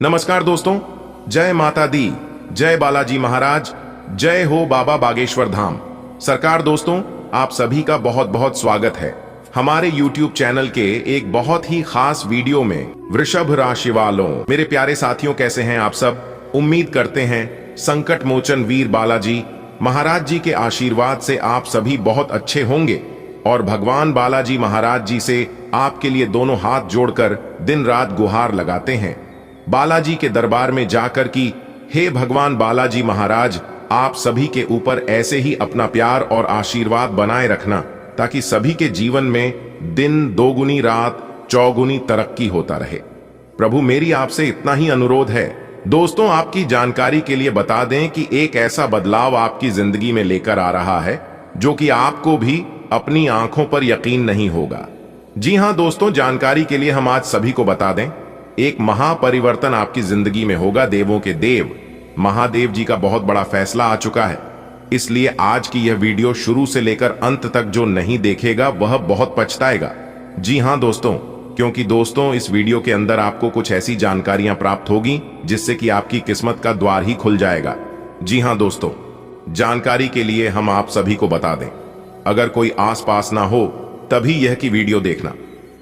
नमस्कार दोस्तों, जय माता दी, जय बालाजी महाराज, जय हो बाबा बागेश्वर धाम सरकार। दोस्तों, आप सभी का बहुत बहुत स्वागत है हमारे YouTube चैनल के एक बहुत ही खास वीडियो में। वृषभ राशि वालों, मेरे प्यारे साथियों, कैसे हैं आप सब? उम्मीद करते हैं संकट मोचन वीर बालाजी महाराज जी के आशीर्वाद से आप सभी बहुत अच्छे होंगे और भगवान बालाजी महाराज जी से आपके लिए दोनों हाथ जोड़कर दिन रात गुहार लगाते हैं बालाजी के दरबार में जाकर कि हे भगवान बालाजी महाराज, आप सभी के ऊपर ऐसे ही अपना प्यार और आशीर्वाद बनाए रखना ताकि सभी के जीवन में दिन दोगुनी रात चौगुनी तरक्की होता रहे। प्रभु, मेरी आपसे इतना ही अनुरोध है। दोस्तों, आपकी जानकारी के लिए बता दें कि एक ऐसा बदलाव आपकी जिंदगी में लेकर आ रहा है जो कि आपको भी अपनी आंखों पर यकीन नहीं होगा। जी हां दोस्तों, जानकारी के लिए हम आज सभी को बता दें, एक महापरिवर्तन आपकी जिंदगी में होगा। देवों के देव महादेव जी का बहुत बड़ा फैसला आ चुका है, इसलिए आज की यह वीडियो शुरू से लेकर अंत तक जो नहीं देखेगा वह बहुत पछताएगा। जी हां दोस्तों, क्योंकि दोस्तों इस वीडियो के अंदर आपको कुछ ऐसी जानकारियां प्राप्त होगी जिससे कि आपकी किस्मत का द्वार ही खुल जाएगा। जी हां दोस्तों, जानकारी के लिए हम आप सभी को बता दें, अगर कोई आसपास ना हो तभी यह की वीडियो देखना,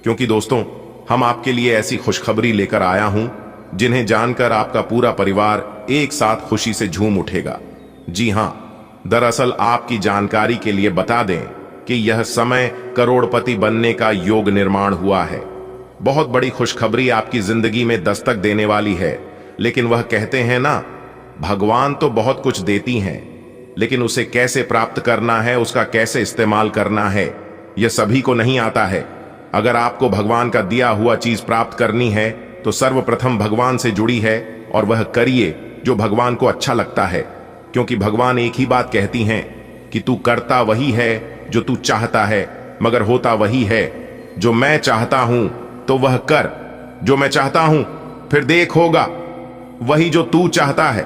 क्योंकि दोस्तों हम आपके लिए ऐसी खुशखबरी लेकर आया हूं जिन्हें जानकर आपका पूरा परिवार एक साथ खुशी से झूम उठेगा। जी हां, दरअसल आपकी जानकारी के लिए बता दें कि यह समय करोड़पति बनने का योग निर्माण हुआ है। बहुत बड़ी खुशखबरी आपकी जिंदगी में दस्तक देने वाली है। लेकिन वह कहते हैं ना, भगवान तो बहुत कुछ देती हैं, लेकिन उसे कैसे प्राप्त करना है, उसका कैसे इस्तेमाल करना है, यह सभी को नहीं आता है। अगर आपको भगवान का दिया हुआ चीज प्राप्त करनी है तो सर्वप्रथम भगवान से जुड़ी है और वह करिए जो भगवान को अच्छा लगता है, क्योंकि भगवान एक ही बात कहती हैं कि तू करता वही है जो तू चाहता है, मगर होता वही है जो मैं चाहता हूं। तो वह कर जो मैं चाहता हूं, फिर देख होगा वही जो तू चाहता है।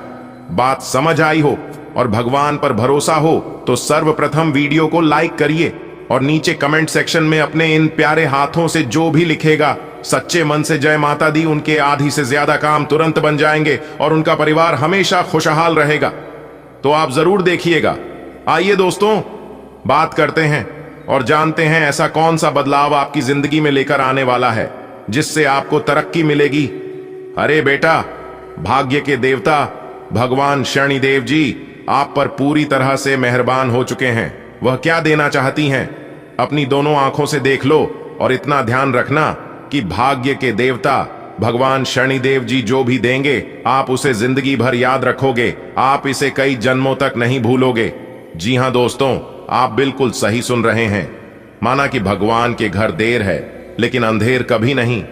बात समझ आई हो और भगवान पर भरोसा हो तो सर्वप्रथम वीडियो को लाइक करिए और नीचे कमेंट सेक्शन में अपने इन प्यारे हाथों से जो भी लिखेगा सच्चे मन से जय माता दी, उनके आधी से ज्यादा काम तुरंत बन जाएंगे और उनका परिवार हमेशा खुशहाल रहेगा। तो आप जरूर देखिएगा। आइए दोस्तों, बात करते हैं और जानते हैं ऐसा कौन सा बदलाव आपकी जिंदगी में लेकर आने वाला है जिससे आपको तरक्की मिलेगी। अरे बेटा, भाग्य के देवता भगवान शनिदेव जी आप पर पूरी तरह से मेहरबान हो चुके हैं। वह क्या देना चाहती हैं, अपनी दोनों आंखों से देख लो और इतना ध्यान रखना कि भाग्य के देवता भगवान शनिदेव जी जो भी देंगे आप उसे जिंदगी भर याद रखोगे, आप इसे कई जन्मों तक नहीं भूलोगे। जी हां दोस्तों, आप बिल्कुल सही सुन रहे हैं। माना कि भगवान के घर देर है लेकिन अंधेर कभी नहीं।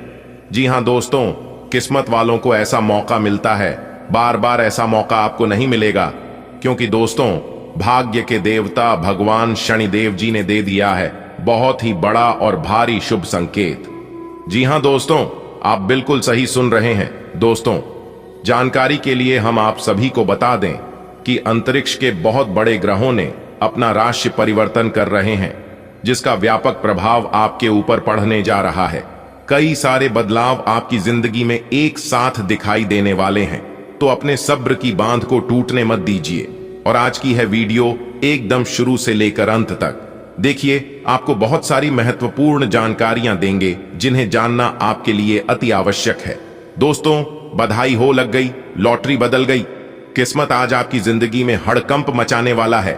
जी हां दोस्तों, किस्मत वालों को ऐसा मौका मिलता है, बार बार ऐसा मौका आपको नहीं मिलेगा, क्योंकि दोस्तों भाग्य के देवता भगवान शनिदेव जी ने दे दिया है बहुत ही बड़ा और भारी शुभ संकेत। जी हां दोस्तों, आप बिल्कुल सही सुन रहे हैं। दोस्तों, जानकारी के लिए हम आप सभी को बता दें कि अंतरिक्ष के बहुत बड़े ग्रहों ने अपना राशि परिवर्तन कर रहे हैं, जिसका व्यापक प्रभाव आपके ऊपर पड़ने जा रहा है। कई सारे बदलाव आपकी जिंदगी में एक साथ दिखाई देने वाले हैं, तो अपने सब्र की बांध को टूटने मत दीजिए और आज की है वीडियो एकदम शुरू से लेकर अंत तक देखिए। आपको बहुत सारी महत्वपूर्ण जानकारियां देंगे जिन्हें जानना आपके लिए अति आवश्यक है। दोस्तों, बधाई हो, लग गई, लॉटरी बदल गई। किस्मत आज आपकी जिंदगी में हड़कंप मचाने वाला है।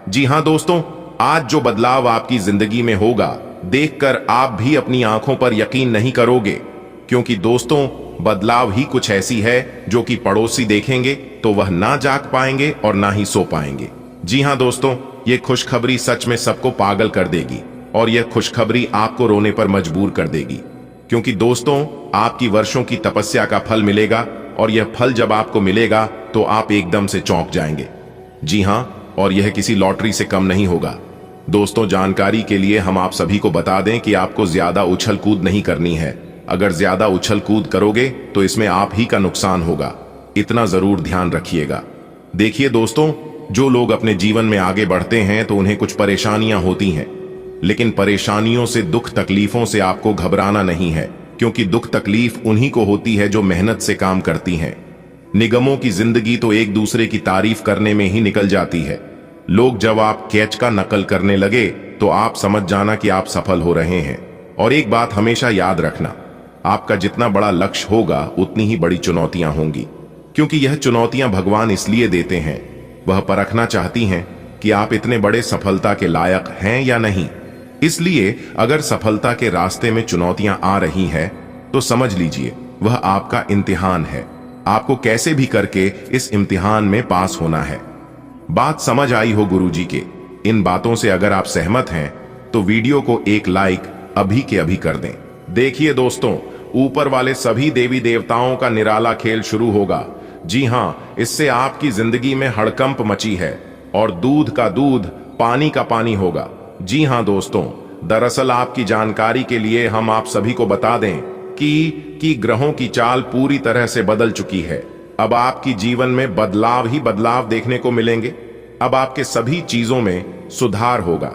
जी हां दोस्तों, आज जो बदलाव आपकी जिंदगी में होगा देखकर आप भी अपनी आंखों पर यकीन नहीं करोगे, क्योंकि दोस्तों बदलाव ही कुछ ऐसी है जो कि पड़ोसी देखेंगे तो वह ना जाग पाएंगे और ना ही सो पाएंगे। जी हां दोस्तों, यह खुशखबरी सच में सबको पागल कर देगी और यह खुशखबरी आपको रोने पर मजबूर कर देगी, क्योंकि दोस्तों आपकी वर्षों की तपस्या का फल मिलेगा और यह फल जब आपको मिलेगा तो आप एकदम से चौंक जाएंगे। जी हां, और यह किसी लॉटरी से कम नहीं होगा। दोस्तों, जानकारी के लिए हम आप सभी को बता दें कि आपको ज्यादा उछल कूद नहीं करनी है। अगर ज्यादा उछल कूद करोगे तो इसमें आप ही का नुकसान होगा, इतना जरूर ध्यान रखिएगा। देखिए दोस्तों, जो लोग अपने जीवन में आगे बढ़ते हैं तो उन्हें कुछ परेशानियां होती हैं, लेकिन परेशानियों से, दुख तकलीफों से आपको घबराना नहीं है, क्योंकि दुख तकलीफ उन्हीं को होती है जो मेहनत से काम करती हैं। निगमों की जिंदगी तो एक दूसरे की तारीफ करने में ही निकल जाती है। लोग जब आप कैच का नकल करने लगे तो आप समझ जाना कि आप सफल हो रहे हैं। और एक बात हमेशा याद रखना, आपका जितना बड़ा लक्ष्य होगा उतनी ही बड़ी चुनौतियां होंगी, क्योंकि यह चुनौतियां भगवान इसलिए देते हैं, वह परखना चाहती हैं कि आप इतने बड़े सफलता के लायक हैं या नहीं। इसलिए अगर सफलता के रास्ते में चुनौतियां आ रही हैं तो समझ लीजिए वह आपका इम्तिहान है। आपको कैसे भी करके इस इम्तिहान में पास होना है। बात समझ आई हो गुरुजी के इन बातों से अगर आप सहमत हैं तो वीडियो को एक लाइक अभी के अभी कर दें। देखिए दोस्तों, ऊपर वाले सभी देवी देवताओं का निराला खेल शुरू होगा। जी हां, इससे आपकी जिंदगी में हड़कंप मची है और दूध का दूध, पानी का पानी होगा। जी हां दोस्तों, दरअसल आपकी जानकारी के लिए हम आप सभी को बता दें कि ग्रहों की चाल पूरी तरह से बदल चुकी है। अब आपकी जीवन में बदलाव ही बदलाव देखने को मिलेंगे। अब आपके सभी चीजों में सुधार होगा,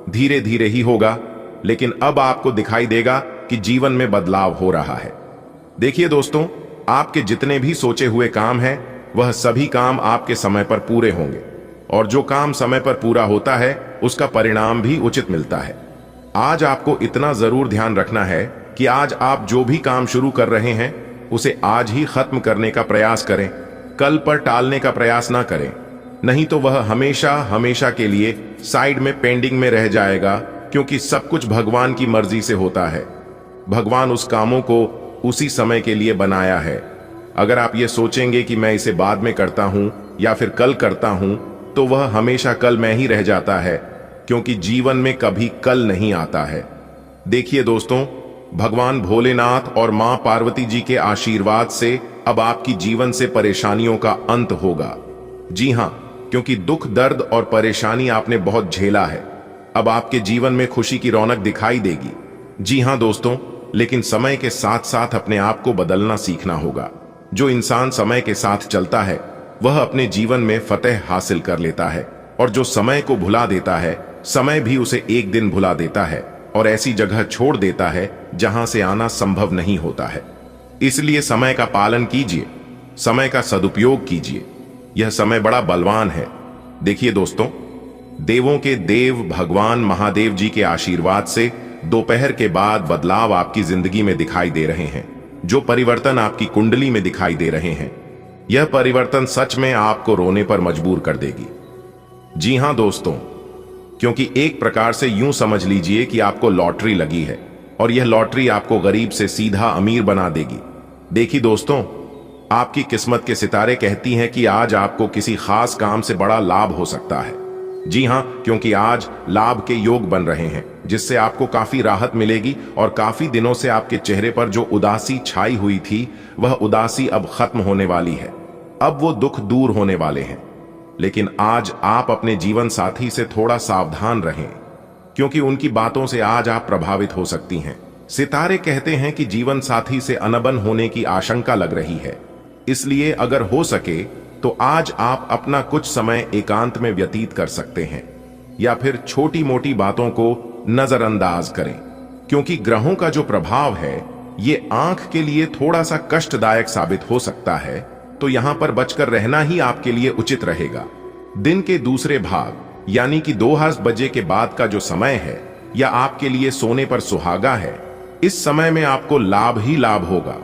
धीरे धीरे ही होगा, लेकिन अब आपको दिखाई देगा कि जीवन में बदलाव हो रहा है। देखिए दोस्तों, आपके जितने भी सोचे हुए काम हैं वह सभी काम आपके समय पर पूरे होंगे, और जो काम समय पर पूरा होता है उसका परिणाम भी उचित मिलता है। आज आपको इतना जरूर ध्यान रखना है कि आज आप जो भी काम शुरू कर रहे हैं उसे आज ही खत्म करने का प्रयास करें, कल पर टालने का प्रयास ना करें, नहीं तो वह हमेशा हमेशा के लिए साइड में पेंडिंग में रह जाएगा, क्योंकि सब कुछ भगवान की मर्जी से होता है। भगवान उस कामों को उसी समय के लिए बनाया है। अगर आप ये सोचेंगे कि मैं इसे बाद में करता हूं या फिर कल करता हूं तो वह हमेशा कल में ही रह जाता है, क्योंकि जीवन में कभी कल नहीं आता है। देखिए दोस्तों, भगवान भोलेनाथ और मां पार्वती जी के आशीर्वाद से अब आपकी जीवन से परेशानियों का अंत होगा। जी हां, क्योंकि दुख, दर्द और परेशानी आपने बहुत झेला है। अब आपके जीवन में खुशी की रौनक दिखाई देगी। जी हां दोस्तों, लेकिन समय के साथ साथ अपने आप को बदलना सीखना होगा। जो इंसान समय के साथ चलता है वह अपने जीवन में फतेह हासिल कर लेता है, और जो समय को भुला देता है समय भी उसे एक दिन भुला देता है और ऐसी जगह छोड़ देता है जहां से आना संभव नहीं होता है। इसलिए समय का पालन कीजिए, समय का सदुपयोग कीजिए। यह समय बड़ा बलवान है। देखिए दोस्तों, देवों के देव भगवान महादेव जी के आशीर्वाद से दोपहर के बाद बदलाव आपकी जिंदगी में दिखाई दे रहे हैं। जो परिवर्तन आपकी कुंडली में दिखाई दे रहे हैं, यह परिवर्तन सच में आपको रोने पर मजबूर कर देगी। जी हां दोस्तों, क्योंकि एक प्रकार से यूं समझ लीजिए कि आपको लॉटरी लगी है, और यह लॉटरी आपको गरीब से सीधा अमीर बना देगी। देखिए दोस्तों, आपकी किस्मत के सितारे कहती हैं कि आज आपको किसी खास काम से बड़ा लाभ हो सकता है। जी हां, क्योंकि आज लाभ के योग बन रहे हैं, जिससे आपको काफी राहत मिलेगी, और काफी दिनों से आपके चेहरे पर जो उदासी छाई हुई थी वह उदासी अब खत्म होने वाली है। अब वो दुख दूर होने वाले हैं। लेकिन आज आप अपने जीवन साथी से थोड़ा सावधान रहें, क्योंकि उनकी बातों से आज आप प्रभावित हो सकती हैं। सितारे कहते हैं कि जीवन साथी से अनबन होने की आशंका लग रही है। इसलिए अगर हो सके तो आज आप अपना कुछ समय एकांत में व्यतीत कर सकते हैं, या फिर छोटी मोटी बातों को नजरअंदाज करें, क्योंकि ग्रहों का जो प्रभाव है ये आंख के लिए थोड़ा सा कष्टदायक साबित हो सकता है, तो यहां पर बचकर रहना ही आपके लिए उचित रहेगा। दिन के दूसरे भाग यानी कि 2 बजे के बाद का जो समय है, या आपके लिए सोने पर सुहागा है, इस समय में आपको लाभ ही लाभ होगा।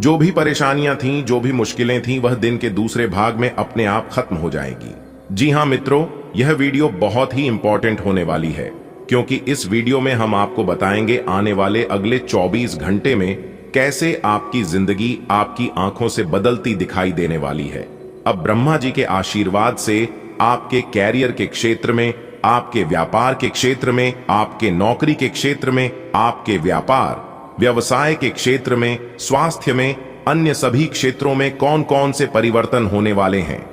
जो भी परेशानियां थीं, जो भी मुश्किलें थीं, वह दिन के दूसरे भाग में अपने आप खत्म हो जाएगी। जी हां मित्रों, यह वीडियो बहुत ही इंपॉर्टेंट होने वाली है, क्योंकि इस वीडियो में हम आपको बताएंगे आने वाले अगले 24 घंटे में कैसे आपकी जिंदगी आपकी आंखों से बदलती दिखाई देने वाली है। अब ब्रह्मा जी के आशीर्वाद से आपके कैरियर के क्षेत्र में, आपके व्यापार के क्षेत्र में, आपके नौकरी के क्षेत्र में, आपके व्यापार व्यवसाय के क्षेत्र में, स्वास्थ्य में, अन्य सभी क्षेत्रों में कौन कौन से परिवर्तन होने वाले हैं,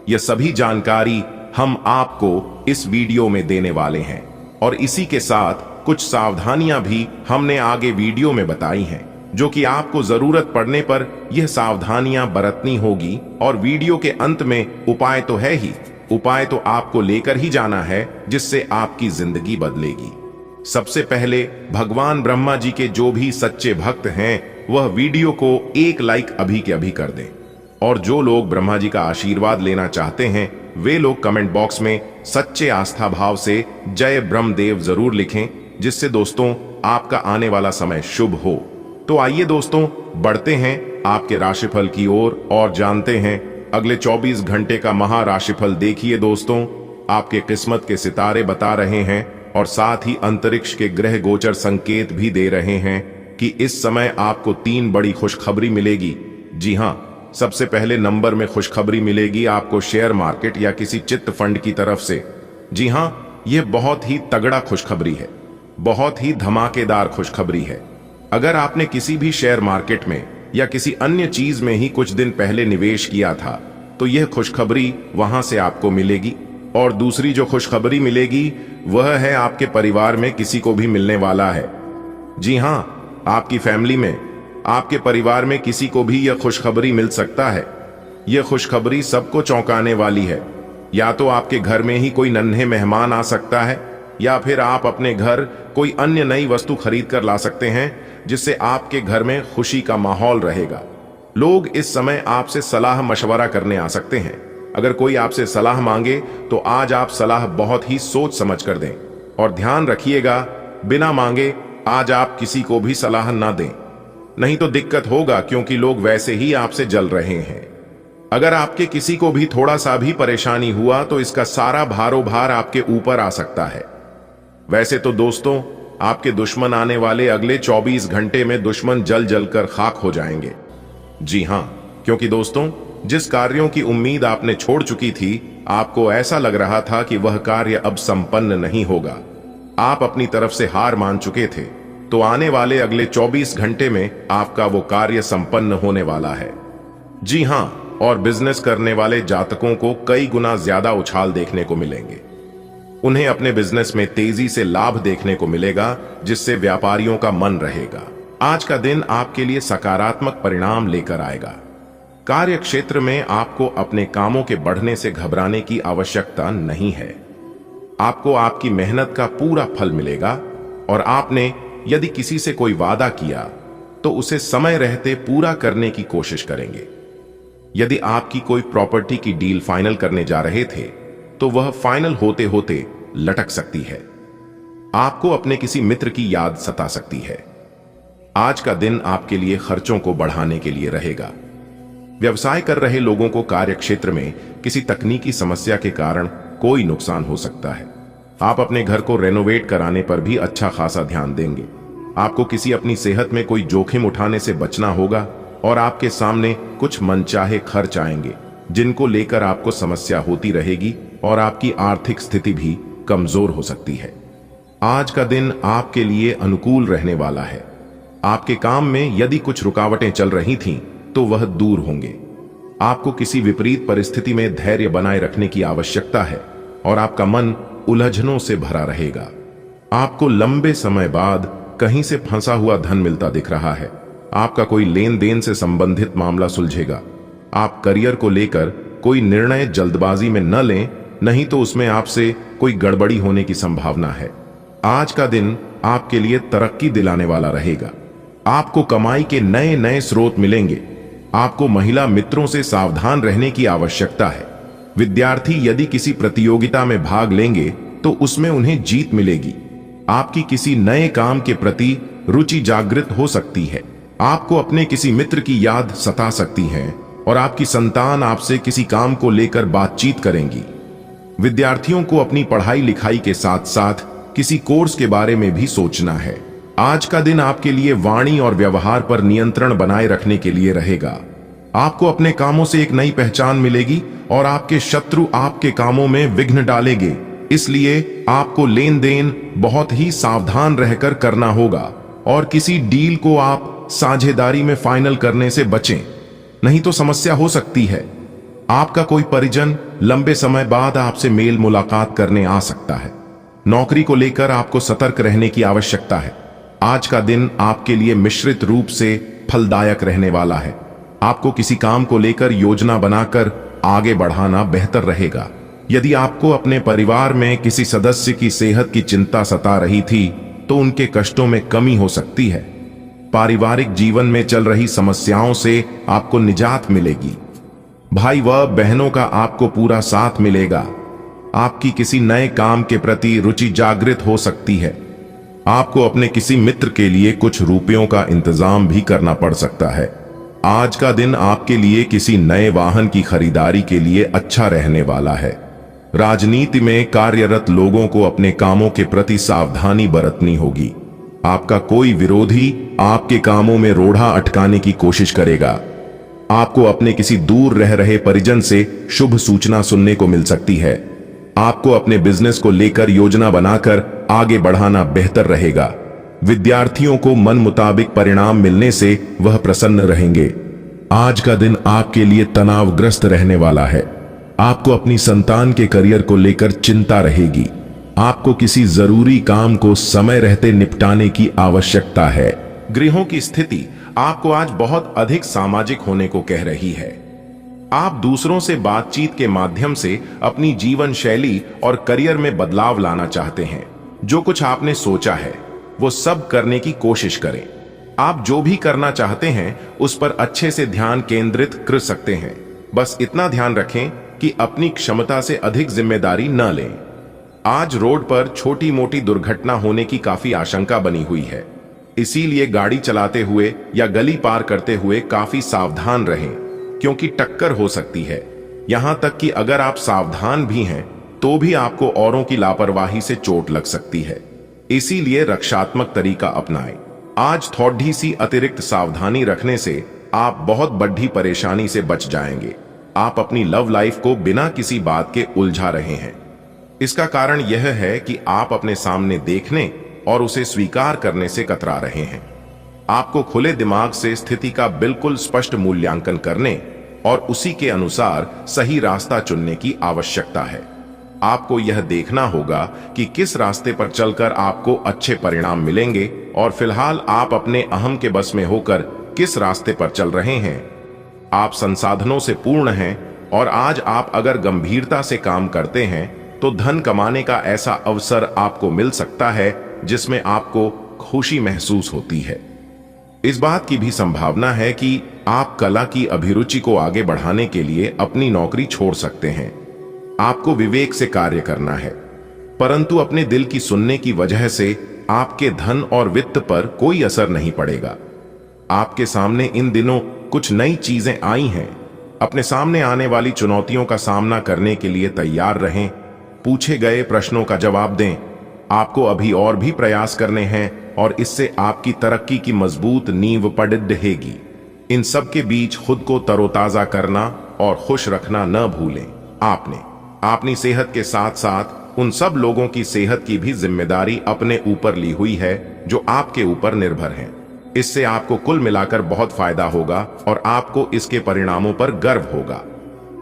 यह सभी जानकारी हम आपको इस वीडियो में देने वाले हैं। और इसी के साथ कुछ सावधानियां भी हमने आगे वीडियो में बताई हैं, जो कि आपको जरूरत पड़ने पर यह सावधानियां बरतनी होगी। और वीडियो के अंत में उपाय तो है ही, उपाय तो आपको लेकर ही जाना है, जिससे आपकी जिंदगी बदलेगी। सबसे पहले भगवान ब्रह्मा जी के जो भी सच्चे भक्त हैं वह वीडियो को एक लाइक अभी के अभी कर दें, और जो लोग ब्रह्मा जी का आशीर्वाद लेना चाहते हैं वे लोग कमेंट बॉक्स में सच्चे आस्था भाव से जय ब्रह्मदेव जरूर लिखें, जिससे दोस्तों आपका आने वाला समय शुभ हो। तो आइए दोस्तों बढ़ते हैं आपके राशिफल की ओर और जानते हैं अगले 24 घंटे का महाराशिफल। देखिए दोस्तों, आपके किस्मत के सितारे बता रहे हैं और साथ ही अंतरिक्ष के ग्रह गोचर संकेत भी दे रहे हैं कि इस समय आपको 3 बड़ी खुशखबरी मिलेगी। जी हां, सबसे पहले नंबर में खुशखबरी मिलेगी आपको शेयर मार्केट या किसी चिट फंड की तरफ से। जी हां, यह बहुत ही तगड़ा खुशखबरी है, बहुत ही धमाकेदार खुशखबरी है। अगर आपने किसी भी शेयर मार्केट में या किसी अन्य चीज में ही कुछ दिन पहले निवेश किया था तो यह खुशखबरी वहां से आपको मिलेगी। और दूसरी जो खुशखबरी मिलेगी वह है आपके परिवार में किसी को भी मिलने वाला है। जी हां, आपकी फैमिली में, आपके परिवार में किसी को भी यह खुशखबरी मिल सकता है। यह खुशखबरी सबको चौंकाने वाली है। या तो आपके घर में ही कोई नन्हे मेहमान आ सकता है या फिर आप अपने घर कोई अन्य नई वस्तु खरीद कर ला सकते हैं, जिससे आपके घर में खुशी का माहौल रहेगा। लोग इस समय आपसे सलाह मशवरा करने आ सकते हैं। अगर कोई आपसे सलाह मांगे तो आज आप सलाह बहुत ही सोच समझ कर दें, और ध्यान रखिएगा बिना मांगे आज आप किसी को भी सलाह ना दें, नहीं तो दिक्कत होगा, क्योंकि लोग वैसे ही आपसे जल रहे हैं। अगर आपके किसी को भी थोड़ा सा भी परेशानी हुआ तो इसका सारा भारोभार आपके ऊपर आ सकता है। वैसे तो दोस्तों आपके दुश्मन आने वाले अगले 24 घंटे में दुश्मन जल जल कर खाक हो जाएंगे। जी हां, क्योंकि दोस्तों जिस कार्यों की उम्मीद आपने छोड़ चुकी थी, आपको ऐसा लग रहा था कि वह कार्य अब संपन्न नहीं होगा, आप अपनी तरफ से हार मान चुके थे, तो आने वाले अगले 24 घंटे में आपका वो कार्य संपन्न होने वाला है। जी हां, और बिजनेस करने वाले जातकों को कई गुना ज्यादा उछाल देखने को मिलेंगे। उन्हें अपने बिजनेस में तेजी से लाभ देखने को मिलेगा, जिससे व्यापारियों का मन रहेगा। आज का दिन आपके लिए सकारात्मक परिणाम लेकर आएगा। कार्य क्षेत्र में आपको अपने कामों के बढ़ने से घबराने की आवश्यकता नहीं है। आपको आपकी मेहनत का पूरा फल मिलेगा, और आपने यदि किसी से कोई वादा किया तो उसे समय रहते पूरा करने की कोशिश करेंगे। यदि आपकी कोई प्रॉपर्टी की डील फाइनल करने जा रहे थे तो वह फाइनल होते होते लटक सकती है। आपको अपने किसी मित्र की याद सता सकती है। आज का दिन आपके लिए खर्चों को बढ़ाने के लिए रहेगा। व्यवसाय कर रहे लोगों को कार्य क्षेत्र में किसी तकनीकी समस्या के कारण कोई नुकसान हो सकता है। आप अपने घर को रेनोवेट कराने पर भी अच्छा खासा ध्यान देंगे। आपको किसी अपनी सेहत में कोई जोखिम उठाने से बचना होगा, और आपके सामने कुछ मनचाहे खर्च आएंगे जिनको लेकर आपको समस्या होती रहेगी, और आपकी आर्थिक स्थिति भी कमजोर हो सकती है। आज का दिन आपके लिए अनुकूल रहने वाला है। आपके काम में यदि कुछ रुकावटें चल रही थीं तो वह दूर होंगे। आपको किसी विपरीत परिस्थिति में धैर्य बनाए रखने की आवश्यकता है, और आपका मन उलझनों से भरा रहेगा। आपको लंबे समय बाद कहीं से फंसा हुआ धन मिलता दिख रहा है। आपका कोई लेन देन से संबंधित मामला सुलझेगा। आप करियर को लेकर कोई निर्णय जल्दबाजी में न लें, नहीं तो उसमें आपसे कोई गड़बड़ी होने की संभावना है। आज का दिन आपके लिए तरक्की दिलाने वाला रहेगा। आपको कमाई के नए नए स्रोत मिलेंगे। आपको महिला मित्रों से सावधान रहने की आवश्यकता है। विद्यार्थी यदि किसी प्रतियोगिता में भाग लेंगे तो उसमें उन्हें जीत मिलेगी। आपकी किसी नए काम के प्रति रुचि जागृत हो सकती है। आपको अपने किसी मित्र की याद सता सकती है, और आपकी संतान आपसे किसी काम को लेकर बातचीत करेंगी। विद्यार्थियों को अपनी पढ़ाई लिखाई के साथ साथ किसी कोर्स के बारे में भी सोचना है। आज का दिन आपके लिए वाणी और व्यवहार पर नियंत्रण बनाए रखने के लिए रहेगा। आपको अपने कामों से एक नई पहचान मिलेगी, और आपके शत्रु आपके कामों में विघ्न डालेंगे। इसलिए आपको लेन देन बहुत ही सावधान रहकर करना होगा, और किसी डील को आप साझेदारी में फाइनल करने से बचें, नहीं तो समस्या हो सकती है। आपका कोई परिजन लंबे समय बाद आपसे मेल मुलाकात करने आ सकता है। नौकरी को लेकर आपको सतर्क रहने की आवश्यकता है। आज का दिन आपके लिए मिश्रित रूप से फलदायक रहने वाला है। आपको किसी काम को लेकर योजना बनाकर आगे बढ़ाना बेहतर रहेगा। यदि आपको अपने परिवार में किसी सदस्य की सेहत की चिंता सता रही थी तो उनके कष्टों में कमी हो सकती है। पारिवारिक जीवन में चल रही समस्याओं से आपको निजात मिलेगी। भाई व बहनों का आपको पूरा साथ मिलेगा। आपकी किसी नए काम के प्रति रुचि जागृत हो सकती है। आपको अपने किसी मित्र के लिए कुछ रुपयों का इंतजाम भी करना पड़ सकता है। आज का दिन आपके लिए किसी नए वाहन की खरीदारी के लिए अच्छा रहने वाला है। राजनीति में कार्यरत लोगों को अपने कामों के प्रति सावधानी बरतनी होगी। आपका कोई विरोधी आपके कामों में रोड़ा अटकाने की कोशिश करेगा। आपको अपने किसी दूर रह रहे परिजन से शुभ सूचना सुनने को मिल सकती है। आपको अपने बिजनेस को लेकर योजना बनाकर आगे बढ़ाना बेहतर रहेगा। विद्यार्थियों को मन मुताबिक परिणाम मिलने से वह प्रसन्न रहेंगे। आज का दिन आपके लिए तनावग्रस्त रहने वाला है। आपको अपनी संतान के करियर को लेकर चिंता रहेगी। आपको किसी जरूरी काम को समय रहते निपटाने की आवश्यकता है। गृहों की स्थिति आपको आज बहुत अधिक सामाजिक होने को कह रही है। आप दूसरों से बातचीत के माध्यम से अपनी जीवन शैली और करियर में बदलाव लाना चाहते हैं। जो कुछ आपने सोचा है वो सब करने की कोशिश करें। आप जो भी करना चाहते हैं उस पर अच्छे से ध्यान केंद्रित कर सकते हैं। बस इतना ध्यान रखें कि अपनी क्षमता से अधिक जिम्मेदारी न लें। आज रोड पर छोटी मोटी दुर्घटना होने की काफी आशंका बनी हुई है, इसीलिए गाड़ी चलाते हुए या गली पार करते हुए काफी सावधान रहें, क्योंकि टक्कर हो सकती है। यहां तक कि अगर आप सावधान भी हैं तो भी आपको औरों की लापरवाही से चोट लग सकती है, इसीलिए रक्षात्मक तरीका अपनाएं। आज थोड़ी सी अतिरिक्त सावधानी रखने से आप बहुत बड़ी परेशानी से बच जाएंगे। आप अपनी लव लाइफ को बिना किसी बात के उलझा रहे हैं। इसका कारण यह है कि आप अपने सामने देखने और उसे स्वीकार करने से कतरा रहे हैं। आपको खुले दिमाग से स्थिति का बिल्कुल स्पष्ट मूल्यांकन करने और उसी के अनुसार सही रास्ता चुनने की आवश्यकता है। आपको यह देखना होगा कि किस रास्ते पर चलकर आपको अच्छे परिणाम मिलेंगे और फिलहाल आप अपने अहम के बस में होकर किस रास्ते पर चल रहे हैं। आप संसाधनों से पूर्ण हैं और आज आप अगर गंभीरता से काम करते हैं तो धन कमाने का ऐसा अवसर आपको मिल सकता है जिसमें आपको खुशी महसूस होती है। इस बात की भी संभावना है कि आप कला की अभिरुचि को आगे बढ़ाने के लिए अपनी नौकरी छोड़ सकते हैं। आपको विवेक से कार्य करना है, परंतु अपने दिल की सुनने की वजह से आपके धन और वित्त पर कोई असर नहीं पड़ेगा। आपके सामने इन दिनों कुछ नई चीजें आई हैं। अपने सामने आने वाली चुनौतियों का सामना करने के लिए तैयार रहें। पूछे गए प्रश्नों का जवाब दें। आपको अभी और भी प्रयास करने हैं और इससे आपकी तरक्की की मजबूत नींव पड़ रहेगी। इन सब के बीच खुद को तरोताजा करना और खुश रखना न भूलें। आपने अपनी सेहत के साथ साथ उन सब लोगों की सेहत की भी जिम्मेदारी अपने ऊपर ली हुई है जो आपके ऊपर निर्भर हैं। इससे आपको कुल मिलाकर बहुत फायदा होगा और आपको इसके परिणामों पर गर्व होगा।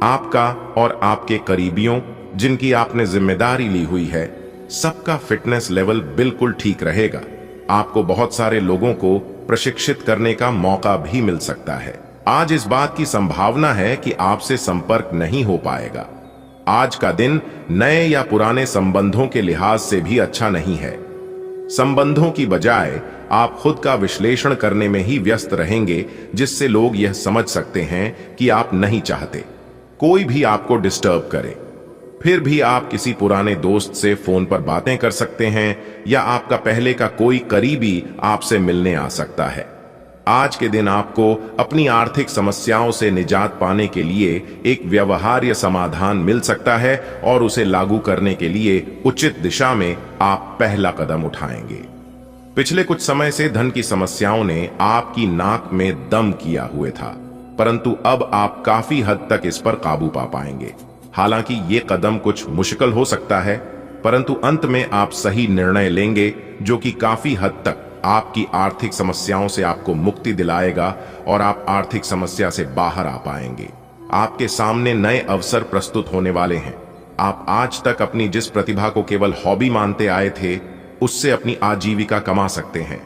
आपका और आपके करीबियों जिनकी आपने जिम्मेदारी ली हुई है, सबका फिटनेस लेवल बिल्कुल ठीक रहेगा। आपको बहुत सारे लोगों को प्रशिक्षित करने का मौका भी मिल सकता है। आज इस बात की संभावना है कि आपसे संपर्क नहीं हो पाएगा। आज का दिन नए या पुराने संबंधों के लिहाज से भी अच्छा नहीं है। संबंधों की बजाय आप खुद का विश्लेषण करने में ही व्यस्त रहेंगे, जिससे लोग यह समझ सकते हैं कि आप नहीं चाहते कोई भी आपको डिस्टर्ब करे। फिर भी आप किसी पुराने दोस्त से फोन पर बातें कर सकते हैं या आपका पहले का कोई करीबी आपसे मिलने आ सकता है। आज के दिन आपको अपनी आर्थिक समस्याओं से निजात पाने के लिए एक व्यवहार्य समाधान मिल सकता है और उसे लागू करने के लिए उचित दिशा में आप पहला कदम उठाएंगे। पिछले कुछ समय से धन की समस्याओं ने आपकी नाक में दम किया हुए था, परंतु अब आप काफी हद तक इस पर काबू पा पाएंगे। हालांकि ये कदम कुछ मुश्किल हो सकता है, परंतु अंत में आप सही निर्णय लेंगे जो कि काफी हद तक आपकी आर्थिक समस्याओं से आपको मुक्ति दिलाएगा और आप आर्थिक समस्या से बाहर आ पाएंगे। आपके सामने नए अवसर प्रस्तुत होने वाले हैं। आप आज तक अपनी जिस प्रतिभा को केवल हॉबी मानते आए थे, उससे अपनी आजीविका कमा सकते हैं।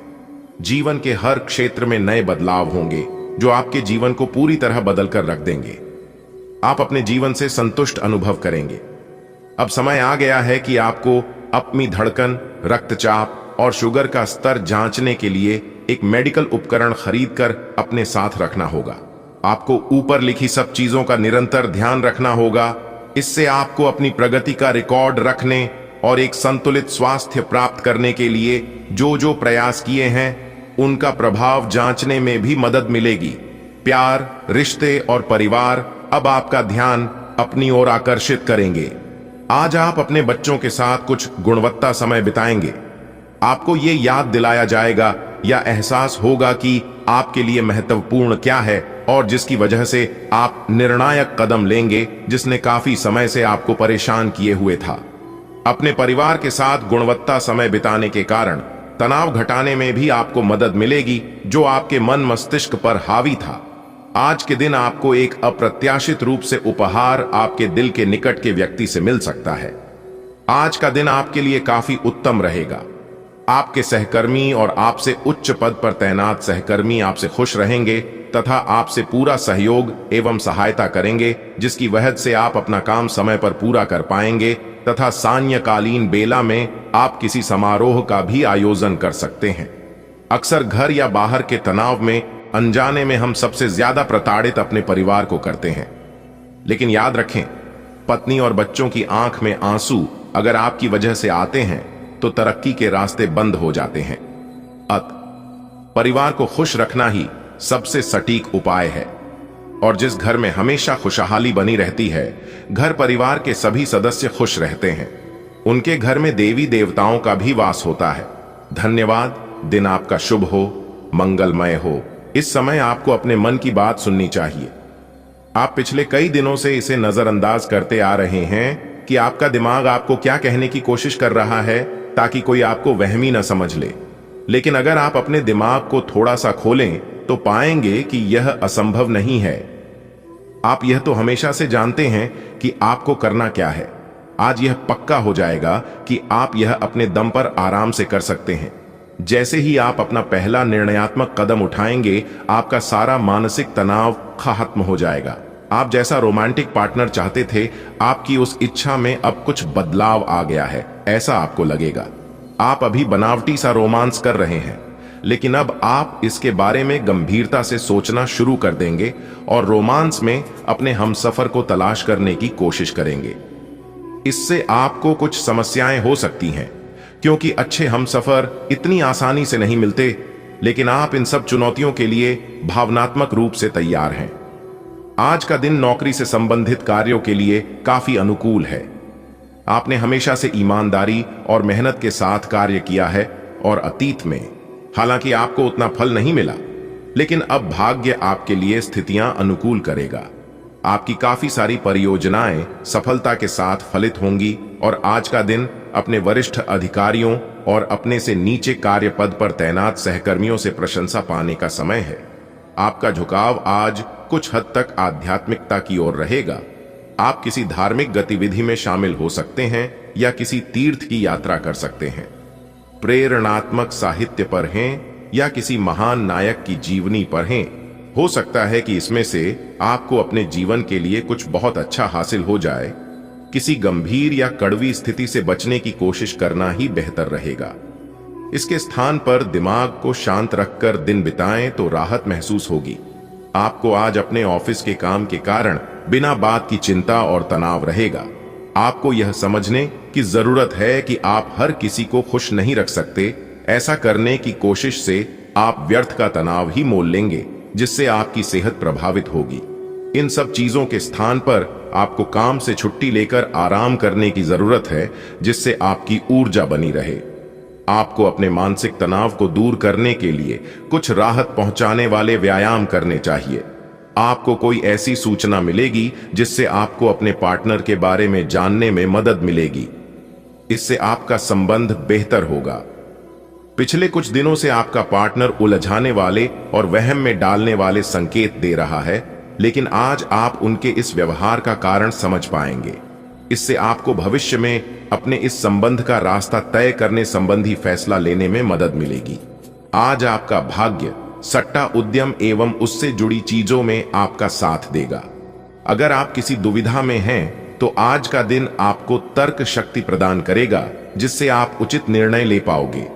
जीवन के हर क्षेत्र में नए बदलाव होंगे जो आपके जीवन को पूरी तरह बदल कर रख देंगे। आप अपने जीवन से संतुष्ट अनुभव करेंगे। अब समय आ गया है कि आपको अपनी धड़कन, रक्तचाप और शुगर का स्तर जांचने के लिए एक मेडिकल उपकरण खरीदकर अपने साथ रखना होगा। आपको ऊपर लिखी सब चीजों का निरंतर ध्यान रखना होगा। इससे आपको अपनी प्रगति का रिकॉर्ड रखने और एक संतुलित स्वास्थ्य प्राप्त करने के लिए जो जो प्रयास किए हैं उनका प्रभाव जांचने में भी मदद मिलेगी। प्यार, रिश्ते और परिवार अब आपका ध्यान अपनी ओर आकर्षित करेंगे। आज आप अपने बच्चों के साथ कुछ गुणवत्ता समय बिताएंगे। आपको ये याद दिलाया जाएगा या एहसास होगा कि आपके लिए महत्वपूर्ण क्या है और जिसकी वजह से आप निर्णायक कदम लेंगे जिसने काफी समय से आपको परेशान किए हुए था। अपने परिवार के साथ गुणवत्ता समय बिताने के कारण तनाव घटाने में भी आपको मदद मिलेगी जो आपके मन मस्तिष्क पर हावी था। आज के दिन आपको एक अप्रत्याशित रूप से उपहार आपके दिल के निकट के व्यक्ति से मिल सकता है। आज का दिन आपके लिए काफी उत्तम रहेगा। आपके सहकर्मी और आपसे उच्च पद पर तैनात सहकर्मी आपसे खुश रहेंगे तथा आपसे पूरा सहयोग एवं सहायता करेंगे, जिसकी वजह से आप अपना काम समय पर पूरा कर पाएंगे तथा सायंकालीन बेला में आप किसी समारोह का भी आयोजन कर सकते हैं। अक्सर घर या बाहर के तनाव में अनजाने में हम सबसे ज्यादा प्रताड़ित अपने परिवार को करते हैं। लेकिन याद रखें, पत्नी और बच्चों की आंख में आंसू अगर आपकी वजह से आते हैं तो तरक्की के रास्ते बंद हो जाते हैं। परिवार को खुश रखना ही सबसे सटीक उपाय है और जिस घर में हमेशा खुशहाली बनी रहती है, घर परिवार के सभी सदस्य खुश रहते हैं। उनके घर में देवी देवताओं का भी वास होता है। धन्यवाद। दिन आपका शुभ हो, मंगलमय हो। इस समय आपको अपने मन की बात सुननी चाहिए। आप पिछले कई दिनों से इसे नजरअंदाज करते आ रहे हैं कि आपका दिमाग आपको क्या कहने की कोशिश कर रहा है ताकि कोई आपको वहमी न समझ ले। लेकिन अगर आप अपने दिमाग को थोड़ा सा खोलें तो पाएंगे कि यह असंभव नहीं है। आप यह तो हमेशा से जानते हैं कि आपको करना क्या है। आज यह पक्का हो जाएगा कि आप यह अपने दम पर आराम से कर सकते हैं। जैसे ही आप अपना पहला निर्णयात्मक कदम उठाएंगे, आपका सारा मानसिक तनाव खत्म हो जाएगा। आप जैसा रोमांटिक पार्टनर चाहते थे, आपकी उस इच्छा में अब कुछ बदलाव आ गया है, ऐसा आपको लगेगा। आप अभी बनावटी सा रोमांस कर रहे हैं, लेकिन अब आप इसके बारे में गंभीरता से सोचना शुरू कर देंगे और रोमांस में अपने हमसफर को तलाश करने की कोशिश करेंगे। इससे आपको कुछ समस्याएं हो सकती हैं, क्योंकि अच्छे हमसफर इतनी आसानी से नहीं मिलते, लेकिन आप इन सब चुनौतियों के लिए भावनात्मक रूप से तैयार हैं। आज का दिन नौकरी से संबंधित कार्यों के लिए काफी अनुकूल है। आपने हमेशा से ईमानदारी और मेहनत के साथ कार्य किया है और अतीत में हालांकि आपको उतना फल नहीं मिला, लेकिन अब भाग्य आपके लिए स्थितियां अनुकूल करेगा। आपकी काफी सारी परियोजनाएं सफलता के साथ फलित होंगी और आज का दिन अपने वरिष्ठ अधिकारियों और अपने से नीचे कार्य पद पर तैनात सहकर्मियों से प्रशंसा पाने का समय है। आपका झुकाव आज कुछ हद तक आध्यात्मिकता की ओर रहेगा। आप किसी धार्मिक गतिविधि में शामिल हो सकते हैं या किसी तीर्थ की यात्रा कर सकते हैं। प्रेरणात्मक साहित्य पर हैं या किसी महान नायक की जीवनी पर हैं। हो सकता है कि इसमें से आपको अपने जीवन के लिए कुछ बहुत अच्छा हासिल हो जाए। किसी गंभीर या कड़वी स्थिति से बचने की कोशिश करना ही बेहतर रहेगा। इसके स्थान पर दिमाग को शांत रखकर दिन बिताएं तो राहत महसूस होगी। आपको आज अपने ऑफिस के काम के कारण बिना बात की चिंता और तनाव रहेगा। आपको यह समझने की जरूरत है कि आप हर किसी को खुश नहीं रख सकते। ऐसा करने की कोशिश से आप व्यर्थ का तनाव ही मोल लेंगे, जिससे आपकी सेहत प्रभावित होगी। इन सब चीजों के स्थान पर आपको काम से छुट्टी लेकर आराम करने की जरूरत है, जिससे आपकी ऊर्जा बनी रहे। आपको अपने मानसिक तनाव को दूर करने के लिए कुछ राहत पहुंचाने वाले व्यायाम करने चाहिए। आपको कोई ऐसी सूचना मिलेगी जिससे आपको अपने पार्टनर के बारे में जानने में मदद मिलेगी। इससे आपका संबंध बेहतर होगा। पिछले कुछ दिनों से आपका पार्टनर उलझाने वाले और वहम में डालने वाले संकेत दे रहा है, लेकिन आज आप उनके इस व्यवहार का कारण समझ पाएंगे। इससे आपको भविष्य में अपने इस संबंध का रास्ता तय करने संबंधी फैसला लेने में मदद मिलेगी। आज आपका भाग्य सट्टा उद्यम एवं उससे जुड़ी चीजों में आपका साथ देगा। अगर आप किसी दुविधा में हैं, तो आज का दिन आपको तर्क शक्ति प्रदान करेगा, जिससे आप उचित निर्णय ले पाओगे।